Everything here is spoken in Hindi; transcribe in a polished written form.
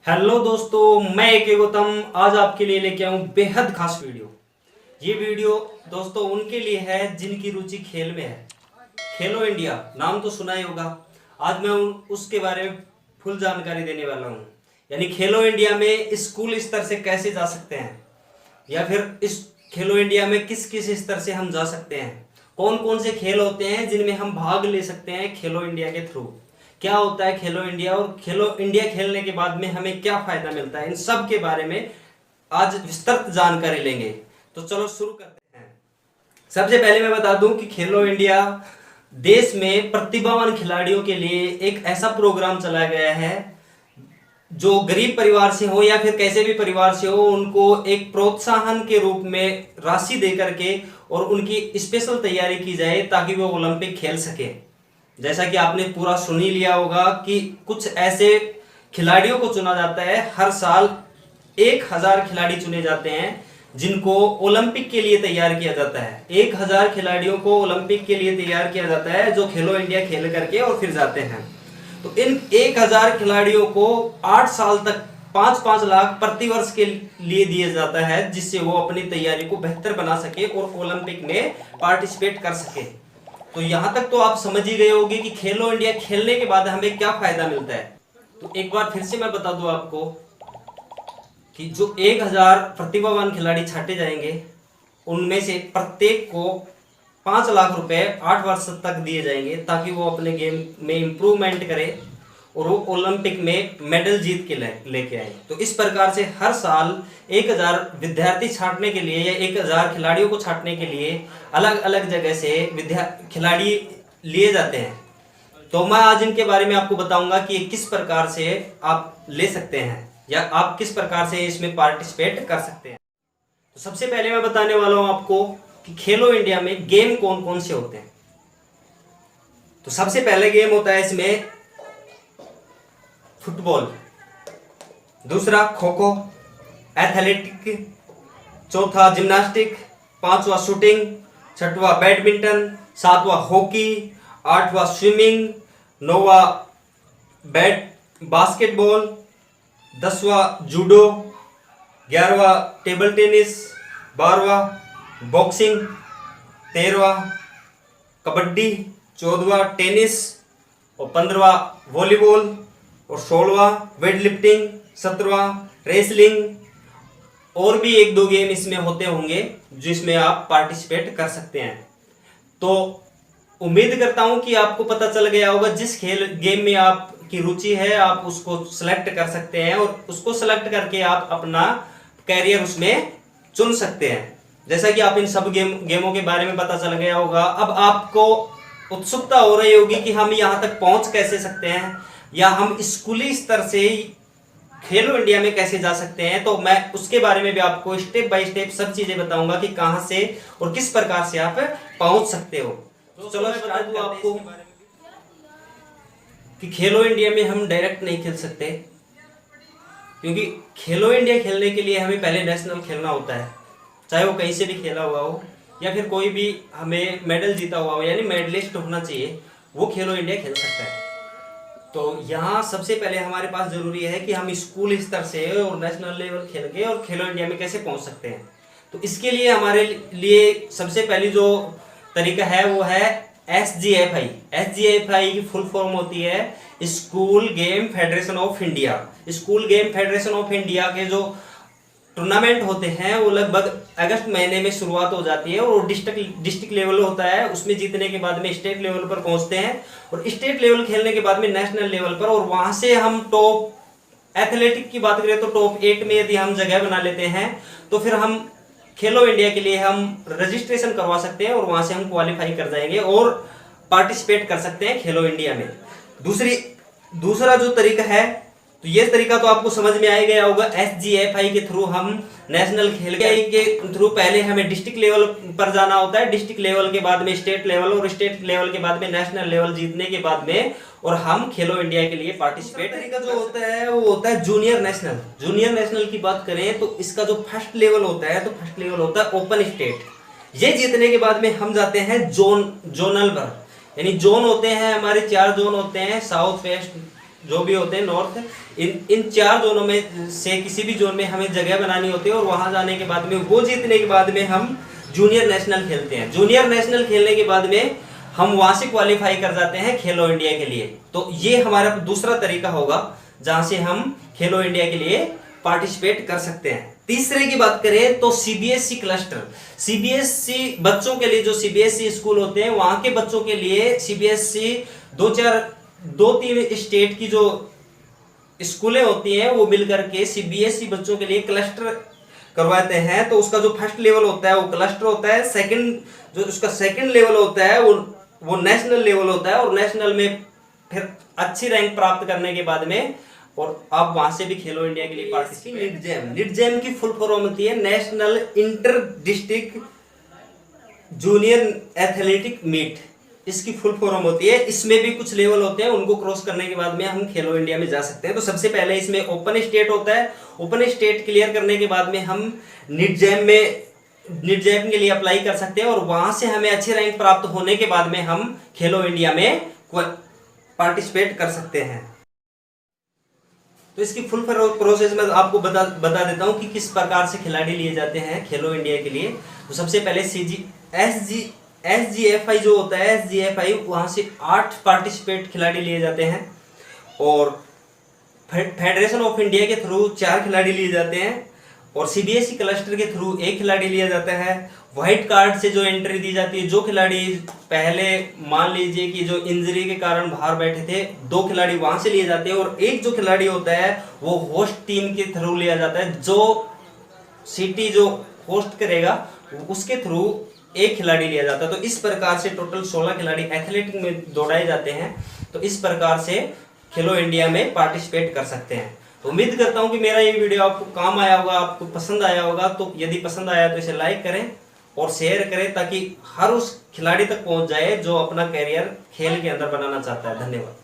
हेलो दोस्तों, मैं एक गौतम आज आपके लिए लेके आऊं बेहद खास वीडियो। ये वीडियो दोस्तों उनके लिए है जिनकी रुचि खेल में है। खेलो इंडिया नाम तो सुना ही होगा। आज मैं उसके बारे में फुल जानकारी देने वाला हूं। यानी खेलो इंडिया में स्कूल स्तर से कैसे जा सकते हैं, या फिर इस खेलो इंडिया में किस किस स्तर से हम जा सकते हैं, कौन कौन से खेल होते हैं जिनमें हम भाग ले सकते हैं खेलो इंडिया के थ्रू, क्या होता है खेलो इंडिया और खेलो इंडिया खेलने के बाद में हमें क्या फायदा मिलता है, इन सब के बारे में आज विस्तृत जानकारी लेंगे। तो चलो शुरू करते हैं। सबसे पहले मैं बता दूं कि खेलो इंडिया देश में प्रतिभावान खिलाड़ियों के लिए एक ऐसा प्रोग्राम चलाया गया है जो गरीब परिवार से हो या फिर कैसे भी परिवार से हो, उनको एक प्रोत्साहन के रूप में राशि दे करके और उनकी स्पेशल तैयारी की जाए ताकि वो ओलंपिक खेल सके। जैसा कि आपने पूरा सुन ही लिया होगा कि कुछ ऐसे खिलाड़ियों को चुना जाता है, हर साल 1000 खिलाड़ी चुने जाते हैं जिनको ओलंपिक के लिए तैयार किया जाता है। 1000 खिलाड़ियों को ओलंपिक के लिए तैयार किया जाता है जो खेलो इंडिया खेल करके और फिर जाते हैं। तो इन 1000 खिलाड़ियों को 8 साल तक 5-5 लाख प्रति वर्ष के लिए दिया जाता है, जिससे वो अपनी तैयारी को बेहतर बना सके और ओलंपिक में पार्टिसिपेट कर सके। तो यहां तक तो आप समझ ही गए होंगे कि खेलो इंडिया खेलने के बाद हमें क्या फायदा मिलता है। तो एक बार फिर से मैं बता दूं आपको कि जो 1000 प्रतिभावान खिलाड़ी छांटे जाएंगे उनमें से प्रत्येक को 5 लाख रुपए 8 वर्ष तक दिए जाएंगे ताकि वो अपने गेम में इंप्रूवमेंट करे और वो ओलंपिक में मेडल जीत के लेके आए। तो इस प्रकार से हर साल 1000 विद्यार्थी छांटने के लिए या 1000 खिलाड़ियों को छांटने के लिए अलग अलग जगह से खिलाड़ी लिए जाते हैं। तो मैं आज इनके बारे में आपको बताऊंगा कि किस प्रकार से आप ले सकते हैं या आप किस प्रकार से इसमें पार्टिसिपेट कर सकते हैं। तो सबसे पहले मैं बताने वाला हूं आपको कि खेलो इंडिया में गेम कौन कौन से होते हैं। तो सबसे पहले गेम होता है इसमें फुटबॉल, दूसरा खो खो, एथलेटिक, चौथा जिम्नास्टिक, पांचवा शूटिंग, छठवां बैडमिंटन, सातवां हॉकी, आठवां स्विमिंग, नौवां बास्केटबॉल, 10वां जूडो, 11वां टेबल टेनिस, 12वां बॉक्सिंग, 13वां कबड्डी, 14वां टेनिस और 15वां वॉलीबॉल और 16वां वेट लिफ्टिंग, 17वां रेसलिंग और भी 1-2 गेम इसमें होते होंगे जिसमें आप पार्टिसिपेट कर सकते हैं। तो उम्मीद करता हूं कि आपको पता चल गया होगा जिस खेल गेम में आपकी रुचि है आप उसको सिलेक्ट कर सकते हैं और उसको सिलेक्ट करके आप अपना कैरियर उसमें चुन सकते हैं। जैसा कि आप इन सब गेमों के बारे में पता चल गया होगा, अब आपको उत्सुकता हो रही होगी कि हम यहां तक पहुंच कैसे सकते हैं या हम स्कूली स्तर से खेलो इंडिया में कैसे जा सकते हैं। तो मैं उसके बारे में भी आपको स्टेप बाय स्टेप सब चीजें बताऊंगा कि कहां से और किस प्रकार से आप पहुंच सकते हो। तो चलो स्टार्ट दूं आपको कि खेलो इंडिया में हम डायरेक्ट नहीं खेल सकते, क्योंकि खेलो इंडिया खेलने के लिए हमें पहले नेशनल खेलना होता है, चाहे वो कहीं से भी खेला हुआ हो या फिर कोई भी हमें मेडल जीता हुआ हो, यानी मेडलिस्ट होना चाहिए, वो खेलो इंडिया खेल सकता है। तो यहाँ सबसे पहले हमारे पास जरूरी है कि हम स्कूल स्तर से और नेशनल लेवल खेल के और खेलो इंडिया में कैसे पहुंच सकते हैं। तो इसके लिए हमारे लिए सबसे पहली जो तरीका है वो है SGFI। SGFI की फुल फॉर्म होती है school game federation of India. School game federation of India के जो टूर्नामेंट होते हैं वो लगभग अगस्त महीने में शुरुआत हो जाती है और डिस्ट्रिक्ट लेवल होता है, उसमें जीतने के बाद में स्टेट लेवल पर पहुंचते हैं और स्टेट लेवल खेलने के बाद में नेशनल लेवल पर, और वहां से हम टॉप एथलेटिक की बात करें तो टॉप 8 में यदि हम जगह बना लेते हैं तो फिर हम खेलो इंडिया के लिए हम रजिस्ट्रेशन करवा सकते हैं और वहां से हम क्वालिफाई कर जाएंगे और पार्टिसिपेट कर सकते हैं खेलो इंडिया में। दूसरा जो तरीका है, तो ये तरीका तो आपको समझ में आ ही गया होगा। SGFI के थ्रू हम नेशनल खेल के थ्रू पहले हमें डिस्ट्रिक्ट लेवल पर जाना होता है, डिस्ट्रिक्ट लेवल के बाद में स्टेट लेवल और स्टेट लेवल के बाद में नेशनल लेवल जीतने के बाद में और हम खेलो इंडिया के लिए पार्टिसिपेट। तरीका जो होता है वो होता है जूनियर नेशनल। जूनियर नेशनल की बात करें तो इसका जो फर्स्ट लेवल होता है, तो फर्स्ट लेवल होता है ओपन स्टेट। ये जीतने के बाद में हम जाते हैं जोनल पर, यानी जोन होते हैं हमारे 4 जोन होते हैं, साउथ वेस्ट जो भी होते हैं नॉर्थ, इन 4 जोनों में से किसी भी जोन में हमें जगह बनानी होती है और वहां जाने के बाद में वो जीतने के बाद में हम जूनियर नेशनल खेलते हैं। जूनियर नेशनल खेलने के बाद में हम वहां से क्वालिफाई कर जाते हैं खेलो इंडिया के लिए। तो ये हमारा दूसरा तरीका होगा जहां से हम खेलो इंडिया के लिए पार्टिसिपेट कर सकते हैं। तीसरे की बात करें तो सीबीएसई क्लस्टर। सीबीएसई बच्चों के लिए, जो सीबीएसई स्कूल होते हैं वहां के बच्चों के लिए सीबीएसई 2-3 स्टेट की जो स्कूलें होती हैं वो मिलकर के सीबीएसई बच्चों के लिए क्लस्टर करवाते हैं। तो उसका जो फर्स्ट लेवल होता है वो क्लस्टर होता है, सेकंड जो उसका सेकंड लेवल होता है वो नेशनल लेवल होता है, और नेशनल में फिर अच्छी रैंक प्राप्त करने के बाद में और आप वहां से भी खेलो इंडिया के लिए पार्टिसिपेट। निटजेम की फुल फॉर्म होती है national inter district junior athletic meet, इसकी फुल फॉर्म होती है। इसमें भी कुछ लेवल होते हैं, उनको क्रॉस करने के बाद में हम खेलो इंडिया में जा सकते हैं। तो सबसे पहले इसमें ओपन स्टेट होता है, ओपन स्टेट क्लियर करने के बाद में हम निटजेम के लिए अप्लाई कर सकते हैं, और वहां से हमें अच्छी रैंक प्राप्त होने के बाद में हम खेलो इंडिया में पार्टिसिपेट कर सकते हैं। तो इसकी फुल प्रोसेस में आपको बता देता हूं कि किस प्रकार से खिलाड़ी लिए जाते हैं खेलो इंडिया के लिए। तो सबसे पहले SGFI जो होता है, SGFI वहां से 8 पार्टिसिपेट खिलाड़ी लिए जाते हैं, और फेडरेशन ऑफ इंडिया के थ्रू 4 खिलाड़ी लिए जाते हैं, और सीबीएसई क्लस्टर के थ्रू 1 खिलाड़ी लिया जाता है। व्हाइट कार्ड से जो एंट्री दी जाती है, जो खिलाड़ी पहले मान लीजिए कि जो इंजरी के कारण बाहर बैठे थे, 2 खिलाड़ी वहां से लिए जाते हैं, और एक जो खिलाड़ी होता है वो होस्ट टीम के थ्रू लिया जाता है। जो सिटी जो होस्ट करेगा उसके थ्रू 1 खिलाड़ी लिया जाता है। तो इस प्रकार से टोटल 16 खिलाड़ी एथलेटिक में दौड़ाए जाते हैं। तो इस प्रकार से खेलो इंडिया में पार्टिसिपेट कर सकते हैं। तो उम्मीद करता हूं कि मेरा ये वीडियो आपको काम आया होगा, आपको पसंद आया होगा। तो यदि पसंद आया तो इसे लाइक करें और शेयर करें, ताकि हर उस खिलाड़ी तक पहुंच जाए जो अपना कैरियर खेल के अंदर बनाना चाहता है। धन्यवाद।